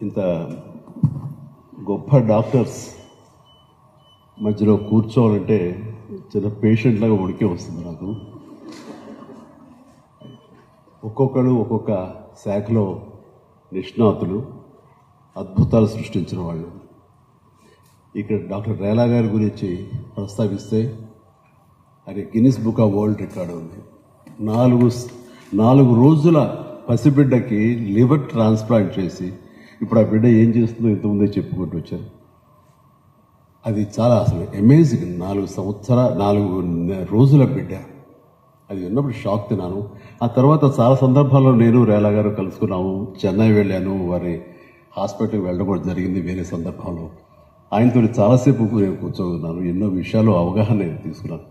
ఇంత గొప్ప డాక్టర్స్ మధ్యలో కూర్చోవాలంటే చిన్న పేషెంట్ లాగా ఉడికే వస్తుంది నాకు. ఒక్కొక్కరు ఒక్కొక్క శాఖలో నిష్ణాతులు, అద్భుతాలు సృష్టించిన వాళ్ళు. ఇక్కడ డాక్టర్ రేలా గారి గురించి ప్రస్తావిస్తే అది Guinness book of world record ఉంది. 4 రోజుల పసిబిడ్డకి లివర్ ట్రాన్స్ప్లాంట్ చేసి ఇప్పుడు ఆ బిడ్డ ఏం చేస్తుందో ఇంతకుముందే చెప్పుకుంటూ వచ్చారు. అది చాలా అసలు అమేజింగ్. 4 రోజుల బిడ్డ. అది విన్నప్పుడు షాక్ తిన్నాను. ఆ తర్వాత చాలా సందర్భాల్లో నేను రేలా గారు కలుసుకున్నాము. చెన్నై వెళ్ళాను, వారి హాస్పిటల్కి వెళ్ళడం కూడా జరిగింది వేరే సందర్భంలో. ఆయనతో చాలాసేపు నేను కూర్చోన్నాను, ఎన్నో విషయాలు అవగాహన నేను తీసుకున్నాను.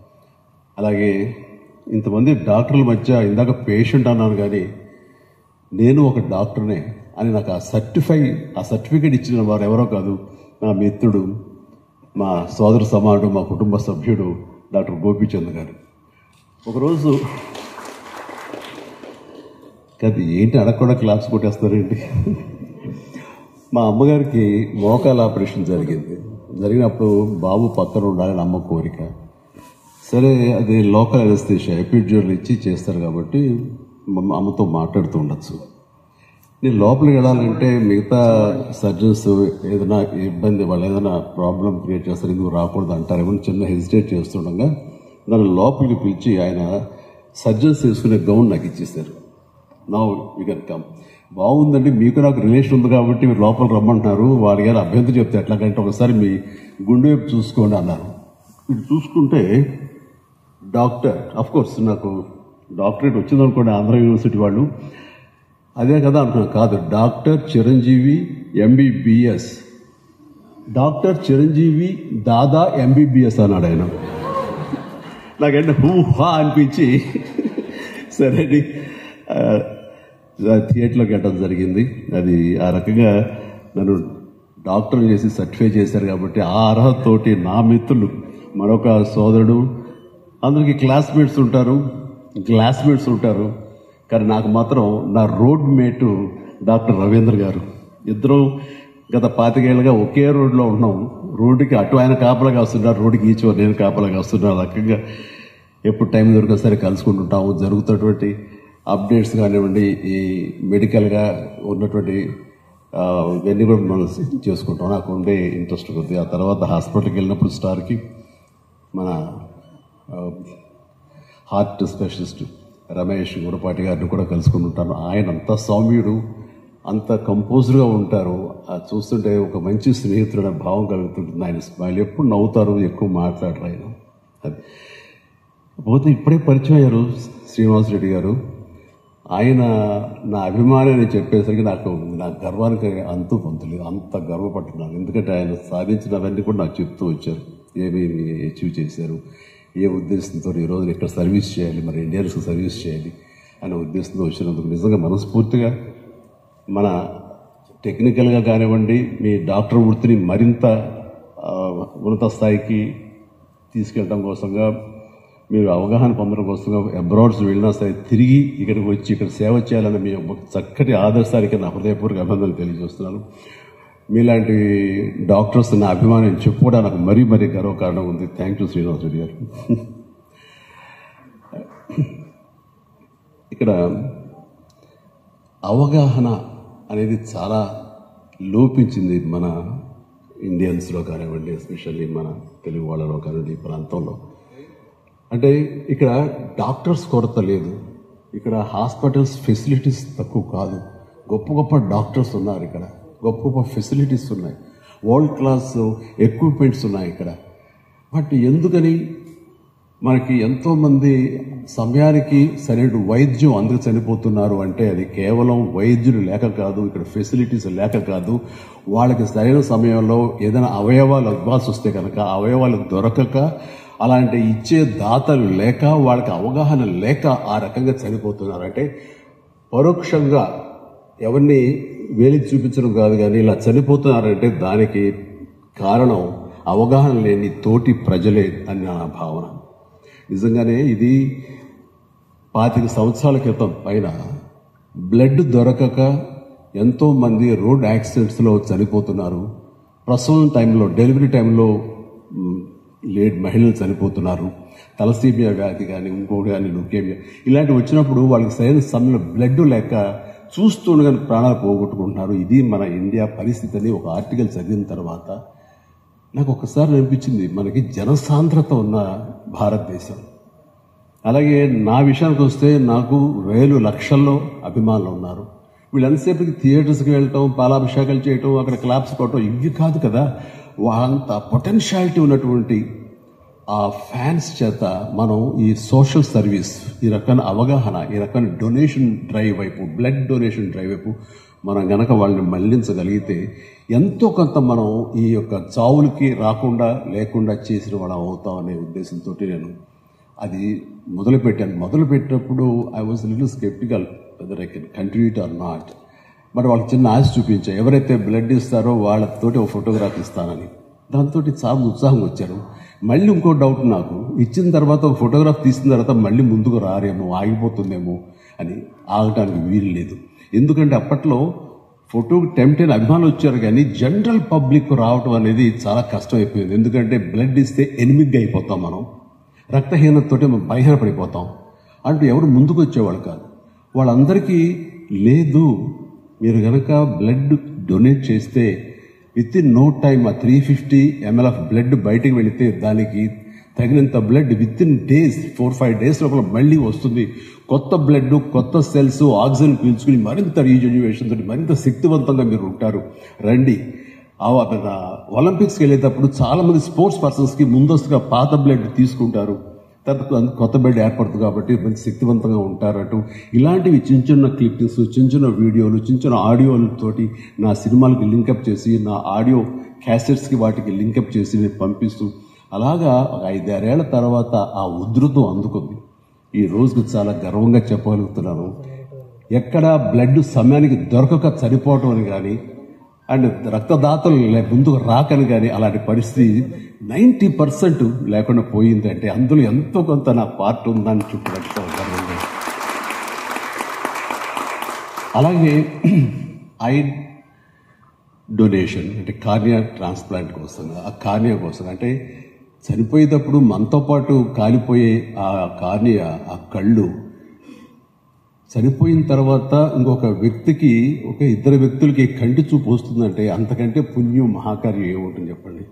అలాగే ఇంతమంది డాక్టర్ల మధ్య ఇందాక పేషెంట్ అన్నాను, కానీ నేను ఒక డాక్టర్నే అని నాకు ఆ సర్టిఫికేట్ ఇచ్చిన వారు ఎవరో కాదు, నా మిత్రుడు, మా సోదర సమానుడు, మా కుటుంబ సభ్యుడు డాక్టర్ గోపీచంద్ గారు. ఒకరోజు అది ఏంటి అడగకుండా క్లాప్స్ కొట్టేస్తారేంటి, మా అమ్మగారికి మోకాల ఆపరేషన్ జరిగినప్పుడు బాబు పక్కన ఉండాలని అమ్మ కోరిక. సరే, అది లోకల్ అనస్థీషియా ఎపిడ్యూరల్ ఇచ్చి చేస్తారు కాబట్టి అమ్మతో మాట్లాడుతూ ఉండొచ్చు. నేను లోపలికి వెళ్ళాలంటే మిగతా సర్జన్స్ ఏదైనా ఇబ్బంది, వాళ్ళు ఏదైనా ప్రాబ్లం క్రియేట్ చేస్తారు, ఎందుకు రాకూడదు అంటారేమో చిన్న హెసిటేట్ చేస్తుండగా నన్ను లోపలికి పిలిచి ఆయన సర్జన్స్ వేసుకునే గౌన్ నాకు ఇచ్చేశారు. Now you can come. బాగుందండి, మీకు నాకు రిలేషన్ ఉంది కాబట్టి మీరు లోపల రమ్మంటున్నారు, వాడి గారు అభ్యంతరం చెప్తే ఎట్లాగంటే ఒకసారి మీ గుండె వైపు చూసుకోండి అన్నారు. ఇటు చూసుకుంటే డాక్టర్, అఫ్కోర్స్ నాకు డాక్టరేట్ వచ్చిందనుకోండి ఆంధ్ర యూనివర్సిటీ వాళ్ళు, అదే కదా అంటున్నాను. కాదు, doctor Chiranjeevi MBBS, doctor Chiranjeevi Dada MBBS అన్నాడు ఆయన. నాకంటే హా అనిపించి సరే థియేటర్లోకి వెళ్ళడం జరిగింది. అది ఆ రకంగా నన్ను డాక్టర్ చేసి సర్టిఫై చేశారు కాబట్టి ఆ అర్హతతోటి నా మిత్రులు, మరొక సోదరుడు, అందరికీ క్లాస్మేట్స్ ఉంటారు, కానీ నాకు మాత్రం నా రోడ్ మేటు డాక్టర్ రవీంద్ర గారు. ఇద్దరు గత 25 ఏళ్ళుగా ఒకే రోడ్లో ఉన్నాం. రోడ్డుకి అటు ఆయన కాపలాగా వస్తున్నారు, రోడ్డుకి ఈచో నేను కాపలాగా వస్తున్నాను. రకంగా ఎప్పుడు టైం దొరికినా సరే కలుసుకుంటుంటాము. జరుగుతున్నటువంటి అప్డేట్స్ కానివ్వండి, ఈ మెడికల్గా ఉన్నటువంటి ఇవన్నీ కూడా మనం చేసుకుంటాం. నాకు ఉండే ఇంట్రెస్ట్ కొద్ది. ఆ తర్వాత హాస్పిటల్కి వెళ్ళినప్పుడు స్టార్కి మన హార్ట్ స్పెషలిస్ట్ రమేష్ గురపాటి గారిని కూడా కలుసుకుని ఉంటాను. ఆయన అంత సౌమ్యుడు, అంత కంపోజ్డ్గా ఉంటారు. అది చూస్తుంటే ఒక మంచి స్నేహితుడు అనే భావం కలుగుతుంటుంది. ఆయన స్మైల్, ఎప్పుడు నవ్వుతారు, ఎక్కువ మాట్లాడరు ఆయన. అది పోతే ఇప్పుడే పరిచయం అయ్యారు శ్రీనివాసరెడ్డి గారు. ఆయన నా అభిమానాన్ని చెప్పేసరికి నాకు గర్వానికి అంతు పొందలేదు. అంత గర్వపడుతున్నాను. ఎందుకంటే ఆయన సాధించినవన్నీ కూడా నాకు చెప్తూ వచ్చారు. ఏమేమి అచీవ్ చేశారు, ఏ ఉద్దేశంతో ఈరోజు ఇక్కడ సర్వీస్ చేయాలి, మరి ఇండియన్స్కి సర్వీస్ చేయాలి అనే ఉద్దేశంతో వచ్చినందుకు నిజంగా మనస్ఫూర్తిగా మన టెక్నికల్గా కానివ్వండి, మీ డాక్టర్ వృత్తిని మరింత ఉన్నత స్థాయికి తీసుకెళ్ళడం కోసంగా, మీరు అవగాహన పొందడం కోసంగా అబ్రాడ్స్ వెళ్ళినా సరే తిరిగి ఇక్కడికి వచ్చి ఇక్కడ సేవ చేయాలని మీ చక్కటి ఆదర్శానికి నా హృదయపూర్వక అభినందనలు తెలియజేస్తున్నాను. మీలాంటి డాక్టర్స్ నా అభిమానం చెప్పుకోవడానికి నాకు మరీ గర్వకారణం ఉంది. థ్యాంక్ యూ శ్రీనివాస్ రెడ్డి గారు. ఇక్కడ అవగాహన అనేది చాలా లోపించింది మన ఇండియన్స్లో కానివ్వండి, ఎస్పెషల్లీ మన తెలుగు వాళ్ళలో కానివ్వండి, ఈ ప్రాంతంలో. అంటే ఇక్కడ డాక్టర్స్ కొరత లేదు, ఇక్కడ హాస్పిటల్స్ ఫెసిలిటీస్ తక్కువ కాదు. గొప్ప డాక్టర్స్ ఉన్నారు ఇక్కడ, గొప్ప ఫెసిలిటీస్ ఉన్నాయి, వరల్డ్ క్లాస్ ఎక్విప్మెంట్స్ ఉన్నాయి ఇక్కడ. బట్ ఎందుకని మనకి ఎంతోమంది సమయానికి సరైన వైద్యం అందుకు చనిపోతున్నారు అంటే అది కేవలం వైద్యులు లేక కాదు, ఇక్కడ ఫెసిలిటీస్ లేక కాదు, వాళ్ళకి సరైన సమయంలో ఏదైనా అవయవాలు ఇవ్వాల్సి వస్తే కనుక అవయవాలు దొరకక, అలాంటి ఇచ్చే దాతలు లేక, వాళ్ళకి అవగాహన లేక ఆ రకంగా చనిపోతున్నారు. అంటే పరోక్షంగా ఎవరిని వేలికి చూపించడం కాదు, కానీ ఇలా చనిపోతున్నారంటే దానికి కారణం అవగాహన లేని తోటి ప్రజలే అని నా భావన. నిజంగానే ఇది 25 సంవత్సరాల క్రితం పైన బ్లడ్ దొరకక ఎంతోమంది రోడ్ యాక్సిడెంట్స్లో చనిపోతున్నారు. ప్రసవం టైంలో, డెలివరీ టైంలో మహిళలు చనిపోతున్నారు. తలసీమియా వ్యాధి కానీ, ఇంకోటి కానీ, లుకేమియా ఇలాంటివి వచ్చినప్పుడు వాళ్ళకి సరైన సమయంలో బ్లడ్ లేక చూస్తుండగానే ప్రాణాలు పోగొట్టుకుంటున్నారు. ఇది మన ఇండియా పరిస్థితి అని ఒక ఆర్టికల్ చదివిన తర్వాత నాకు ఒకసారి అనిపించింది, మనకి జనసాంద్రత ఉన్న భారతదేశం. అలాగే నా విషయానికి వస్తే నాకు వేలు లక్షల్లో అభిమానులు ఉన్నారు. వీళ్ళంతసేపటికి థియేటర్స్కి వెళ్ళటం, పాలాభిషేకాలు చేయటం, అక్కడ క్లాప్స్ కొట్టడం ఇవి కాదు కదా. వాళ్ళంత పొటెన్షియాలిటీ ఉన్నటువంటి ఆ ఫ్యాన్స్ చేత మనం ఈ సోషల్ సర్వీస్, ఈ రకమైన అవగాహన, ఈ రకమైన డొనేషన్ డ్రైవ్ వైపు, బ్లడ్ డొనేషన్ డ్రైవ్ వైపు మనం గనక వాళ్ళని మళ్లించగలిగితే ఎంతో కొంత మనం ఈ యొక్క చావులకి రాకుండా లేకుండా చేసిన వాళ్ళం అవుతాం అనే ఉద్దేశంతో నేను అది మొదలుపెట్టాను. మొదలుపెట్టినప్పుడు I was little sceptical weather I can continue it or not. మరి వాళ్ళకి చిన్న ఆశ చూపించాను, ఎవరైతే బ్లడ్ ఇస్తారో వాళ్ళతోటి ఒక ఫోటోగ్రాఫ్ ఇస్తానని. దాంతో చాలా ఉత్సాహం వచ్చారు. మళ్ళీ ఇంకో డౌట్ నాకు, ఇచ్చిన తర్వాత ఒక ఫోటోగ్రాఫ్ తీసిన తర్వాత మళ్ళీ ముందుకు రారేమో, ఆగిపోతుందేమో అని. ఆగటానికి వీలు లేదు. ఎందుకంటే అప్పట్లో ఫోటోకి టెంప్టైన అభిమానులు వచ్చారు, కానీ జనరల్ పబ్లిక్ రావటం అనేది చాలా కష్టం అయిపోయింది. ఎందుకంటే బ్లడ్ ఇస్తే ఎనిమిదిగా అయిపోతాం, మనం రక్తహీనతతోటి మనం బలహీనపడిపోతాం అంటూ ఎవరు ముందుకు వచ్చేవాళ్ళు కాదు. వాళ్ళందరికీ లేదు, మీరు కనుక బ్లడ్ డొనేట్ చేస్తే విత్ ఇన్ నో టైమ్ ఆ 350 ml ఆఫ్ బ్లడ్ బయటికి వెళితే దానికి తగినంత blood with in days, 4-5 days లోపల మళ్ళీ వస్తుంది. కొత్త బ్లడ్, కొత్త సెల్స్ ఆక్సిజన్ పీల్చుకుని మరింత రీజన్యువేషన్ తోటి మరింత శక్తివంతంగా మీరు ఉంటారు, రండి. ఒలింపిక్స్కి వెళ్ళేటప్పుడు చాలా మంది స్పోర్ట్స్ పర్సన్స్కి ముందస్తుగా పాత బ్లడ్ తీసుకుంటారు, తర్వాత కొత్త బ్లడ్ ఏర్పడుతుంది కాబట్టి మంచి శక్తివంతంగా ఉంటారట. ఇలాంటివి చిన్న చిన్న క్లిప్పింగ్స్, చిన్న చిన్న వీడియోలు, చిన్న చిన్న ఆడియోలతోటి నా సినిమాలకి లింకప్ చేసి, నా ఆడియో క్యాసెట్స్కి వాటికి లింకప్ చేసి నేను పంపిస్తూ, అలాగా 5-6 ఏళ్ల తర్వాత ఆ ఉధృతం అందుకుంది. ఈ రోజుకు చాలా గర్వంగా చెప్పగలుగుతున్నాను, ఎక్కడ బ్లడ్ సమయానికి దొరకక చనిపోవటం అని కానీ, అండ్ రక్తదాతలు ముందుకు రాకని కానీ అలాంటి పరిస్థితి 90% లేకుండా పోయింది. అంటే అందులో ఎంతో కొంత నా పార్ట్ ఉందని చూపించడం. అలాగే ఐ డొనేషన్ అంటే కార్నియా ట్రాన్స్ప్లాంట్ కోసం, ఆ కార్నియా కోసం అంటే చనిపోయేటప్పుడు మనతో పాటు కాలిపోయే ఆ కార్నియా, ఆ కళ్ళు చనిపోయిన తర్వాత ఇంకొక వ్యక్తికి, ఒక 2 వ్యక్తులకి కంటి చూపు వస్తుందంటే అంతకంటే పుణ్యం మహాకార్యం ఏముంటుంది చెప్పండి.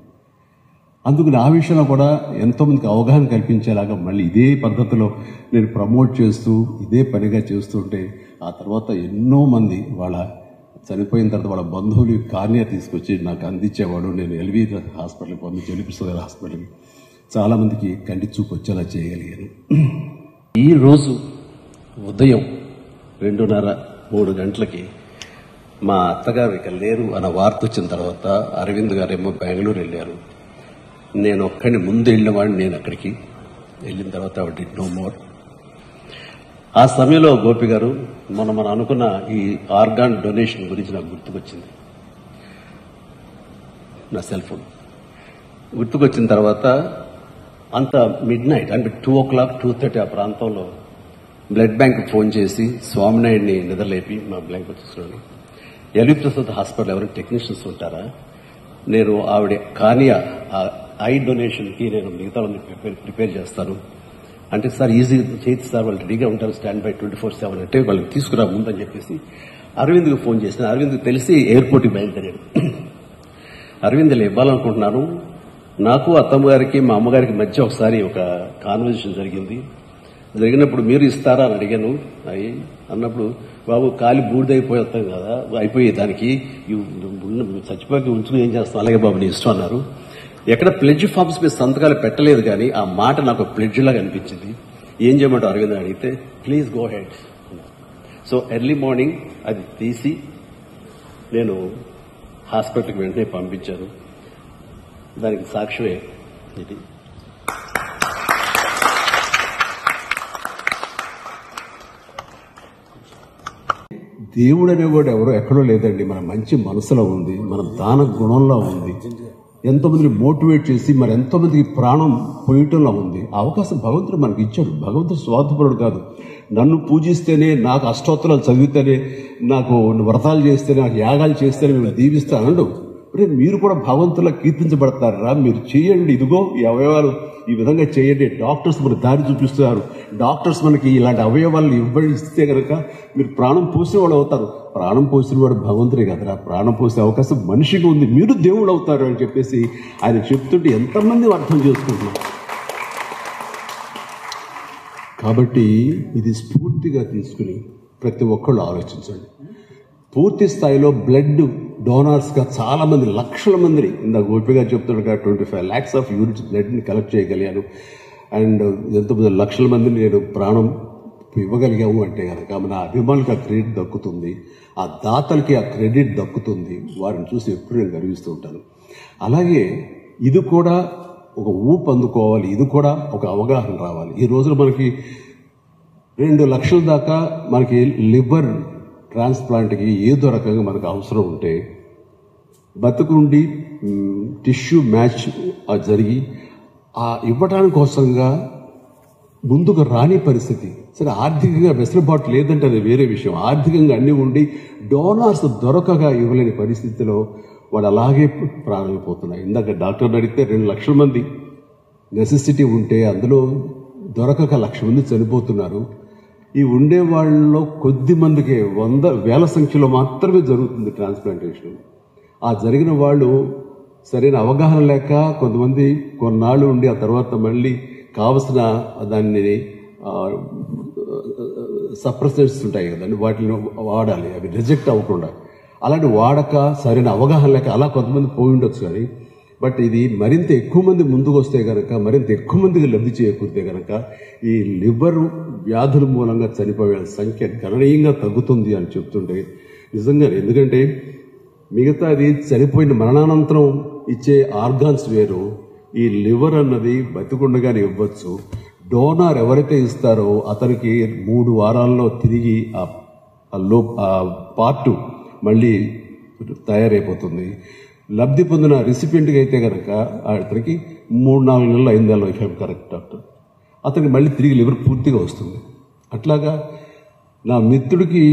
అందుకు ఆ విషయంలో కూడా ఎంతోమందికి అవగాహన కల్పించేలాగా మళ్ళీ ఇదే పద్ధతిలో నేను ప్రమోట్ చేస్తూ ఇదే పనిగా చేస్తుంటే, ఆ తర్వాత ఎన్నో మంది వాళ్ళ చనిపోయిన తర్వాత వాళ్ళ బంధువులు కార్నియా తీసుకొచ్చి నాకు అందించేవాడు. నేను ఎల్వి హాస్పిటల్కి పంపించి, ఎల్వి హాస్పిటల్కి చాలామందికి కంటి చూపు వచ్చేలా చేయగలిగాను. ఈరోజు ఉదయం 2:30-3 గంటలకి మా అత్తగారు ఇక లేరు అన్న వార్త వచ్చిన తర్వాత అరవింద్ గారేమో బెంగళూరు వెళ్ళారు. నేను ఒక్కడిని ముందు వెళ్ళినవాడిని. నేను అక్కడికి వెళ్ళిన తర్వాత ఆవిడ డిడ్ నో మోర్. ఆ సమయంలో గోపి గారు మనం అనుకున్న ఈ ఆర్గాన్ డొనేషన్ గురించి నాకు గుర్తుకొచ్చింది. నా సెల్ ఫోన్ గుర్తుకొచ్చిన తర్వాత అంత మిడ్ నైట్ అంటే 2 o'clock 2:30 ఆ ప్రాంతంలో బ్లడ్ బ్యాంక్ ఫోన్ చేసి స్వామినాయుడిని నిద్రలేపి మా బ్లాంక్ వచ్చేస్తున్నాను. ఎల్వి ప్రసాద్ హాస్పిటల్ ఎవరైనా టెక్నీషియన్స్ ఉంటారా, నేను ఆవిడ కార్నియా ఐ డొనేషన్కి నేను మిగతా ప్రిపేర్ చేస్తాను అంటే, సార్ ఈజీ చేతి సార్, వాళ్ళు రెడీగా ఉంటారు, స్టాండ్ బై 24/7 అంటే వాళ్ళకి తీసుకురా ముందని చెప్పేసి అరవింద్కి ఫోన్ చేసిన. అరవింద్కి తెలిసి ఎయిర్పోర్ట్కి బయలుదేరాడు. అరవింద్ ఇలా ఇవ్వాలనుకుంటున్నాను, నాకు అత్తమ్మ గారికి మా అమ్మగారికి మధ్య ఒకసారి ఒక కాన్వర్జేషన్ జరిగినప్పుడు మీరు ఇస్తారా అని అడిగాను. అన్నప్పుడు బాబు కాలి బూడిదైపోతాం కదా, అయిపోయే దానికి చచ్చిపోయి ఉంచుకుని ఏం చేస్తాం, అలాగే బాబు నీ ఇష్టం అన్నారు. ఎక్కడ ప్లెడ్జ్ ఫామ్స్ మీద సంతకాలు పెట్టలేదు, కానీ ఆ మాట నాకు ప్లెడ్జ్ లాగా అనిపించింది. ఏం చేయమంటారు అరవింద్ అడిగితే, please go head. So early morning అది తీసి నేను హాస్పిటల్కి వెంటనే పంపించాను. దానికి సాక్ష్యమే ఇది. దేవుడు అనేవాడు ఎవరో ఎక్కడో లేదండి, మన మంచి మనసులో ఉంది, మన దాన గుణంలో ఉంది. ఎంతోమందిని మోటివేట్ చేసి మరి ఎంతోమందికి ప్రాణం పోయటంలో ఉంది. ఆ అవకాశం భగవంతుడు మనకి ఇచ్చాడు. భగవంతుడు స్వార్థపరుడు కాదు. నన్ను పూజిస్తేనే, నాకు అష్టోత్తరాలు చదివితేనే, నాకు వ్రతాలు చేస్తేనే, నాకు యాగాలు చేస్తేనే మేము దీవిస్తాను అనండు. మీరు కూడా భగవంతులా కీర్తించబడతారా? మీరు చేయండి, ఇదిగో ఈ అవయవాలు ఈ విధంగా చేయండి. డాక్టర్స్ మనకు దారి చూపిస్తున్నారు. డాక్టర్స్ మనకి ఇలాంటి అవయవాలను ఇస్తే కనుక మీరు ప్రాణం పోసిన వాడు అవుతారు. ప్రాణం పోసిన వాడు భగవంతుడే కదరా. ప్రాణం పోసే అవకాశం మనిషికి ఉంది. మీరు దేవుడు అవుతారు అని చెప్పేసి ఆయన చెప్తుంటే ఎంతమంది అర్థం చేసుకుంటున్నారు. కాబట్టి ఇది స్ఫూర్తిగా తీసుకుని ప్రతి ఒక్కళ్ళు ఆలోచించండి. పూర్తి స్థాయిలో బ్లడ్ డోనార్స్గా చాలామంది, లక్షల మందిని, ఇందాక గోపిగా చెప్తున్నట్టుగా 25 lakhs ఆఫ్ యూనిట్స్ బ్లడ్ని కలెక్ట్ చేయగలిగాను. అండ్ ఎంతమంది లక్షల మందిని నేను ప్రాణం ఇవ్వగలిగాము అంటే కనుక మన అభిమానులకు ఆ క్రెడిట్ దక్కుతుంది, ఆ దాతలకి ఆ క్రెడిట్ దక్కుతుంది. వారిని చూసి ఎప్పుడు నేను గర్విస్తూ ఉంటాను. అలాగే ఇది కూడా ఒక ఊపు అందుకోవాలి, ఇది కూడా ఒక అవగాహన రావాలి. ఈ రోజున మనకి 2 లక్షల దాకా మనకి లివర్ ట్రాన్స్ప్లాంట్కి ఏదో రకంగా మనకు అవసరం ఉంటే బతుకుండి టిష్యూ మ్యాచ్ జరిగి ఆ ఇవ్వటానికి కోసంగా ముందుకు రాని పరిస్థితి. సరే, ఆర్థికంగా వెసులుబాటు లేదంటే అది వేరే విషయం. ఆర్థికంగా అన్నీ ఉండి డోనార్స్ దొరకగా ఇవ్వలేని పరిస్థితిలో వాడు అలాగే ప్రాణాలు పోతున్నాయి. ఇందాక డాక్టర్ని అడిగితే 2 లక్షల మంది నెసెసిటీ ఉంటే అందులో దొరకక 1,00,000 మంది చనిపోతున్నారు. ఈ ఉండే వాళ్ళలో కొద్ది మందికి 100,000 సంఖ్యలో మాత్రమే జరుగుతుంది ట్రాన్స్ప్లాంటేషన్. ఆ జరిగిన వాళ్ళు సరైన అవగాహన లేక కొంతమంది కొన్నాళ్ళు ఉండి ఆ తర్వాత మళ్ళీ కావలసిన దాన్ని సప్రెసెంట్స్ ఉంటాయి కదండి, వాటిని వాడాలి, అవి రిజెక్ట్ అవ్వకుండా. అలాంటి వాడక సరైన అవగాహన లేక అలా కొంతమంది పోయి ఉండొచ్చు. కానీ బట్ ఇది మరింత ఎక్కువ మంది ముందుకు వస్తే కనుక, మరింత ఎక్కువ మందికి లబ్ధి చేకూరితే కనుక ఈ లివర్ వ్యాధుల మూలంగా చనిపోయే సంఖ్య గణనీయంగా తగ్గుతుంది అని చెప్తుంటే నిజంగా. ఎందుకంటే మిగతాది చనిపోయిన మరణానంతరం ఇచ్చే ఆర్గాన్స్ వేరు, ఈ లివర్ అన్నది బతికుండగానే ఇవ్వచ్చు. డోనార్ ఎవరైతే ఇస్తారో అతనికి 3 వారాల్లో తిరిగి ఆ పార్టు మళ్ళీ తయారైపోతుంది. లబ్ధి పొందిన రిసిపియంట్కి అయితే కనుక అతనికి 3-4 నెలలు 5 నెలలు ఇఫ్ కరెక్ట్ డాక్టర్, అతనికి మళ్ళీ తిరిగి లివర్ పూర్తిగా వస్తుంది. అట్లాగా నా మిత్రుడికి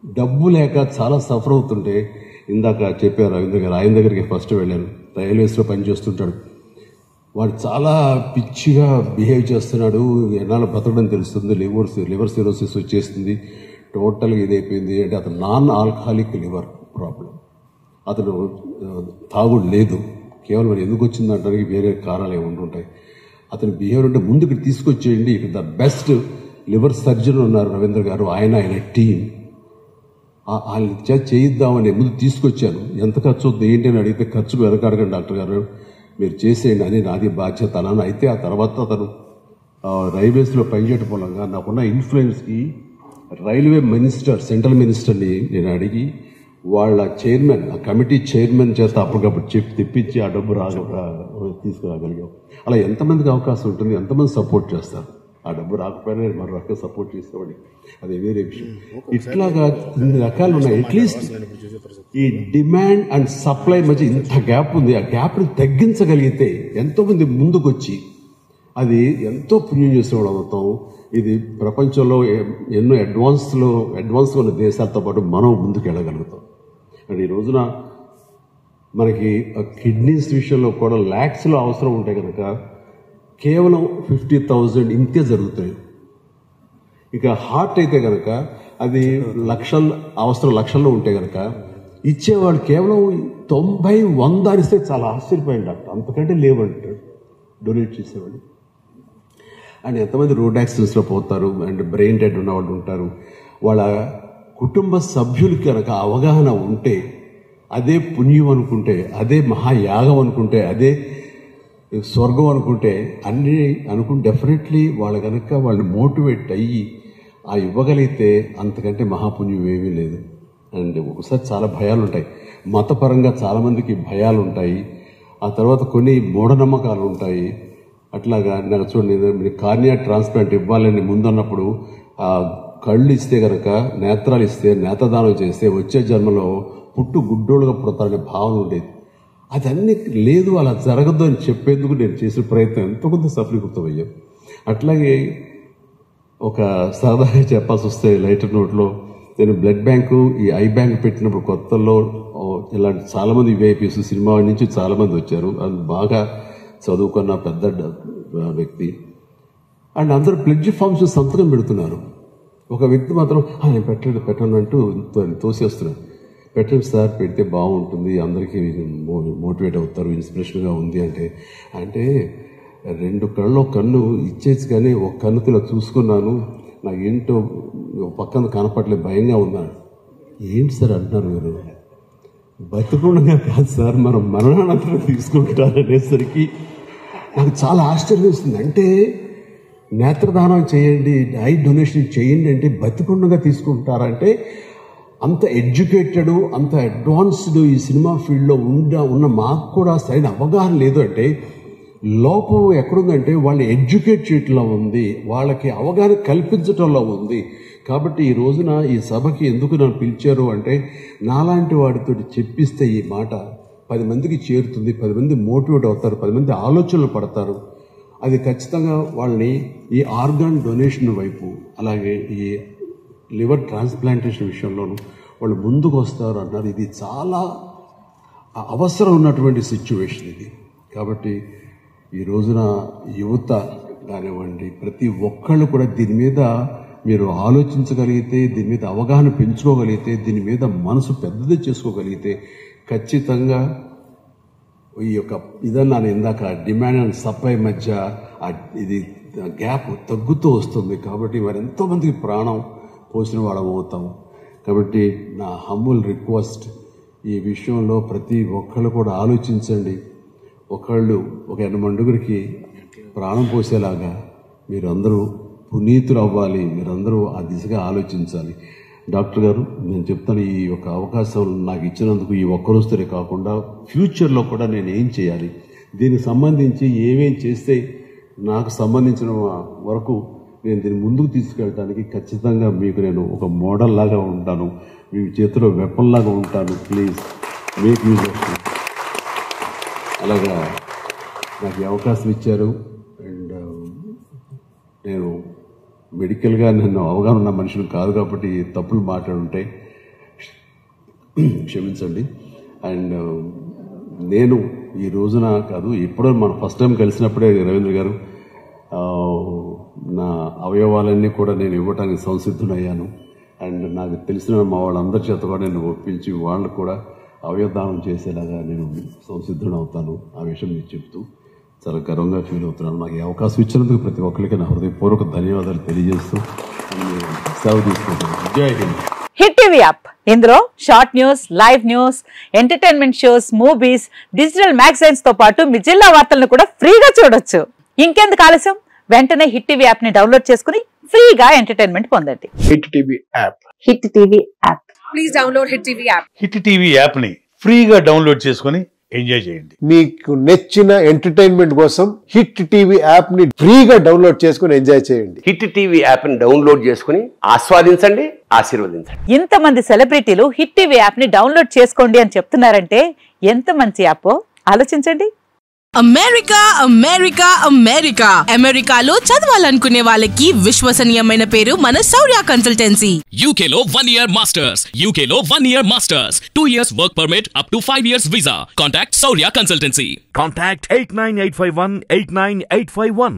డబ్బు లేక చాలా సఫర్ అవుతుంటే ఇందాక చెప్పారు రవీంద్ర గారు, ఆయన దగ్గరికి ఫస్ట్ వెళ్ళాను. రైల్వేస్లో పనిచేస్తుంటాడు. వాడు చాలా పిచ్చిగా బిహేవ్ చేస్తున్నాడు. ఎన్నాళ్ళు బ్రతకడం తెలుస్తుంది, లివర్ సిరోసిస్ వచ్చేస్తుంది, టోటల్గా ఇదైపోయింది అంటే అతను నాన్ ఆల్కహాలిక్ లివర్ ప్రాబ్లం. అతను తాగుడు లేదు, కేవలం ఎందుకు వచ్చిందంటానికి వేరే కారణాలు ఏమి ఉంటుంటాయి. అతని బిహేవియర్ అంటే ముందుకు తీసుకొచ్చేయండి. ఇక్కడ ద బెస్ట్ లివర్ సర్జన్ ఉన్నారు రవీంద్ర గారు, ఆయన టీం, ఆయన చేయిద్దామని ముందు తీసుకొచ్చాను. ఎంత ఖర్చు అవుతుంది ఏంటి అని అడిగితే ఖర్చు వెనకాడకండి డాక్టర్ గారు, మీరు చేసేయండి, అది నాది బాధ్యత అని. అయితే ఆ తర్వాత అతను రైల్వేస్లో పనిచేయటం మూలంగా నాకున్న ఇన్ఫ్లుయెన్స్కి రైల్వే మినిస్టర్, సెంట్రల్ మినిస్టర్ని నేను అడిగి వాళ్ళ చైర్మన్, ఆ కమిటీ చైర్మన్ చేత అప్పటికప్పుడు చెప్పి తెప్పించి ఆ డబ్బు తీసుకురాగలిగాం. అలా ఎంతమందికి అవకాశం ఉంటుంది, ఎంతమంది సపోర్ట్ చేస్తారు. ఆ డబ్బు రాకపోయినా మరో రకంగా సపోర్ట్ చేసేవాడి, అది వేరే విషయం. ఇట్లాగా ఇన్ని రకాలు ఉన్నాయి. అట్లీస్ట్ ఈ డిమాండ్ అండ్ సప్లై మధ్య ఇంత గ్యాప్ ఉంది. ఆ గ్యాప్ని తగ్గించగలిగితే ఎంతోమంది ముందుకొచ్చి అది ఎంతో పుణ్యం చేసేవాడు అవుతాం. ఇది ప్రపంచంలో ఎన్నో అడ్వాన్స్గా ఉన్న దేశాలతో పాటు మనం ముందుకు వెళ్ళగలుగుతాం. అండ్ ఈ రోజున మనకి కిడ్నీస్ విషయంలో కూడా ల్యాక్స్లో అవసరం ఉంటే కనుక కేవలం 50,000 ఇంతే జరుగుతాయి. ఇక హార్ట్ అయితే కనుక అది లక్షల్లో ఉంటే కనుక ఇచ్చేవాడు కేవలం 90-100 ఇస్తే చాలా ఆశ్చర్యపోయింది డాక్టర్, అంతకంటే లేవంటాడు డొనేట్ చేసేవాడు. అండ్ ఎంతమంది రోడ్ యాక్సిడెంట్స్లో పోతారు, అండ్ బ్రెయిన్ డెడ్ ఉన్న వాళ్ళు ఉంటారు. వాళ్ళ కుటుంబ సభ్యులకి కనుక అవగాహన ఉంటే, అదే పుణ్యం అనుకుంటే, అదే మహాయాగం అనుకుంటే, అదే స్వర్గం అనుకుంటే, అన్నీ అనుకుంటే డెఫినెట్లీ వాళ్ళు కనుక వాళ్ళని మోటివేట్ అయ్యి ఆ ఇవ్వగలిగితే అంతకంటే మహాపుణ్యం ఏమీ లేదు. అండ్ ఒకసారి చాలా భయాలు ఉంటాయి, మతపరంగా చాలామందికి భయాలు ఉంటాయి. ఆ తర్వాత కొన్ని మూఢనమ్మకాలు ఉంటాయి. అట్లాగా నాకు చూడండి, మీరు కార్నియా ట్రాన్స్ప్లాంట్ ఇవ్వాలని ముందన్నప్పుడు కళ్ళు ఇస్తే కనుక, నేత్రాలు ఇస్తే, నేత్రదానం చేస్తే వచ్చే జన్మలో పుట్టు గుడ్డోళ్ళుగా పుడతారనే భావన ఉండేది. అదన్నీ లేదు, అలా జరగదు అని చెప్పేందుకు నేను చేసిన ప్రయత్నం ఎంతో కొంత సఫలీకృతమయ్యాం. అట్లాగే ఒక సరదాగా చెప్పాల్సి వస్తే లైటర్ నోట్లో, నేను బ్లడ్ బ్యాంకు ఈ ఐ బ్యాంక్ పెట్టినప్పుడు కొత్తలో ఇలాంటి చాలామంది విఐపీస్ సినిమా నుంచి చాలామంది వచ్చారు. అది బాగా చదువుకున్న పెద్ద వ్యక్తి. అండ్ అందరూ ప్లెడ్జ్ ఫామ్స్ సంతకం పెడుతున్నారు. ఒక వ్యక్తి మాత్రం నేను పెట్టను అంటూ తోసేస్తున్నాను. పెట్టండి సార్, పెడితే బాగుంటుంది, అందరికీ మోటివేట్ అవుతారు, ఇన్స్పిరేషన్గా ఉంది అంటే 2 కళ్ళు కన్ను ఇచ్చేసి కానీ ఒక కన్నుతో ఇలా చూసుకున్నాను, నాకు ఏంటో పక్కన కనపడలేదు, భయంగా ఉన్నాను. ఏంటి సార్ అంటున్నారు మీరు? బతుకుండగా కాదు సార్, మనం మరణానంతరం తీసుకుంటారనేసరికి నాకు చాలా ఆశ్చర్యం వేస్తుంది. అంటే నేత్రదానం చేయండి, ఐ డొనేషన్ చేయండి అంటే బతికుండగా తీసుకుంటారంటే అంత ఎడ్యుకేటెడ్, అంత అడ్వాన్స్డ్ ఈ సినిమా ఫీల్డ్లో ఉన్న మాకు కూడా సరైన అవగాహన లేదు. అంటే లోపం ఎక్కడుందంటే వాళ్ళని ఎడ్యుకేట్ చేయటంలో ఉంది, వాళ్ళకి అవగాహన కల్పించటంలో ఉంది. కాబట్టి ఈ రోజున ఈ సభకి ఎందుకు నన్ను పిలిచారు అంటే, నాలాంటి వాడితో చెప్పిస్తే ఈ మాట 10 మందికి చేరుతుంది, 10 మంది మోటివేట్ అవుతారు, 10 మంది ఆలోచనలు పడతారు. అది ఖచ్చితంగా వాళ్ళని ఈ ఆర్గాన్ డొనేషన్ వైపు, అలాగే ఈ లివర్ ట్రాన్స్ప్లాంటేషన్ విషయంలోనూ వాళ్ళు ముందుకు వస్తారు అన్నారు. ఇది చాలా అవసరం ఉన్నటువంటి సిచ్యువేషన్ ఇది. కాబట్టి ఈ రోజున యువత కానివ్వండి, ప్రతి ఒక్కళ్ళు కూడా దీని మీద మీరు ఆలోచించగలిగితే, దీని మీద అవగాహన పెంచుకోగలిగితే, దీని మీద మనసు పెద్దది చేసుకోగలిగితే ఖచ్చితంగా ఈ యొక్క ఇదన్నాను ఇందాక, డిమాండ్ అండ్ సప్లై మధ్య ఇది గ్యాప్ తగ్గుతూ వస్తుంది. కాబట్టి మరి ఎంతోమందికి ప్రాణం పోసిన వాళ్ళం అవుతాం. కాబట్టి నా హంబుల్ రిక్వెస్ట్, ఈ విషయంలో ప్రతి ఒక్కళ్ళు కూడా ఆలోచించండి. ఒకళ్ళు ఒక 8 ప్రాణం పోసేలాగా మీరందరూ పునీతులు అవ్వాలి, మీరందరూ ఆ దిశగా ఆలోచించాలి. డాక్టర్ గారు, నేను చెప్తాను, ఈ యొక్క అవకాశం నాకు ఇచ్చినందుకు ఈ ఒక్కరోజుతోనే కాకుండా ఫ్యూచర్లో కూడా నేను ఏం చేయాలి, దీనికి సంబంధించి ఏమేం చేస్తే నాకు సంబంధించిన వరకు నేను దీన్ని ముందుకు తీసుకెళ్ళడానికి ఖచ్చితంగా మీకు నేను ఒక మోడల్ లాగా ఉంటాను, మీ చేతిలో వెపన్ లాగా ఉంటాను. Please make use of it. అలాగా నాకు ఈ అవకాశం ఇచ్చారు. అండ్ నేను మెడికల్గా నన్ను అవగాహన ఉన్న మనిషిని కాదు కాబట్టి తప్పులు మాట్లాడుంటే క్షమించండి. అండ్ నేను ఈ రోజున కాదు, ఎప్పుడో మనం ఫస్ట్ టైం కలిసినప్పుడే రవీంద్ర గారు నా అవయవాలన్నీ కూడా నేను ఇవ్వటానికి సంసిద్ధునయ్యాను. అండ్ నాకు తెలిసిన మా వాళ్ళందరి చేత కూడా నేను ఒప్పించి వాళ్ళు కూడా అవయవదానం చేసేలాగా నేను సంసిద్ధుడవుతాను. ఆ విషయం మీకు చెప్తూ చాలా గర్వంగా ఫీల్ అవుతున్నాను. నాకు ఈ అవకాశం ఇచ్చినందుకు ప్రతి ఒక్కరికి నా హృదయపూర్వక ధన్యవాదాలు తెలియజేస్తూ సెలవు తీసుకుంటాను. జై హింద్. హిట్ టీవీ యాప్, ఇందులో short news, live news, entertainment shows, movies, digital magazines తో పాటు మీ జిల్లా వార్తలను కూడా ఫ్రీగా చూడొచ్చు. ఇంకెందుకు ఆలస్యం, వెంటనే హిట్ టీవీ యాప్ ని డౌన్లోడ్ చేసుకుని ఫ్రీగా ఎంటర్టైన్మెంట్ పొందండి. Hit TV app. Hit TV app. Please download hit TV app. Hit TV app ని ఫ్రీగా డౌన్లోడ్ చేసుకుని ఎంజాయ్ చేయండి. మీకు నచ్చిన ఎంటర్టైన్మెంట్ కోసం హిట్ టీవీ యాప్ ని ఫ్రీగా డౌన్లోడ్ చేసుకుని ఎంజాయ్ చేయండి. హిట్ టీవీ యాప్ ని డౌన్లోడ్ చేసుకుని ఆస్వాదించండి, ఆశీర్వదించండి. ఇంతమంది సెలబ్రిటీలు హిట్ టీవీ యాప్ ని డౌన్లోడ్ చేసుకోండి అని చెప్తున్నారంటే ఎంత మంచి యాప్ ఆలోచించండి. అమెరికా అమెరికా అమెరికా అమెరికాలో చదవాలనుకునే వాళ్ళకి విశ్వసనీయమైన పేరు మన శౌర్య కన్సల్టెన్సీ. UK లో 1 year masters, UK లో 1 year masters, 2 years work permit up to 5 years visa. Contact Saurya Consultancy. Contact 89851 89851.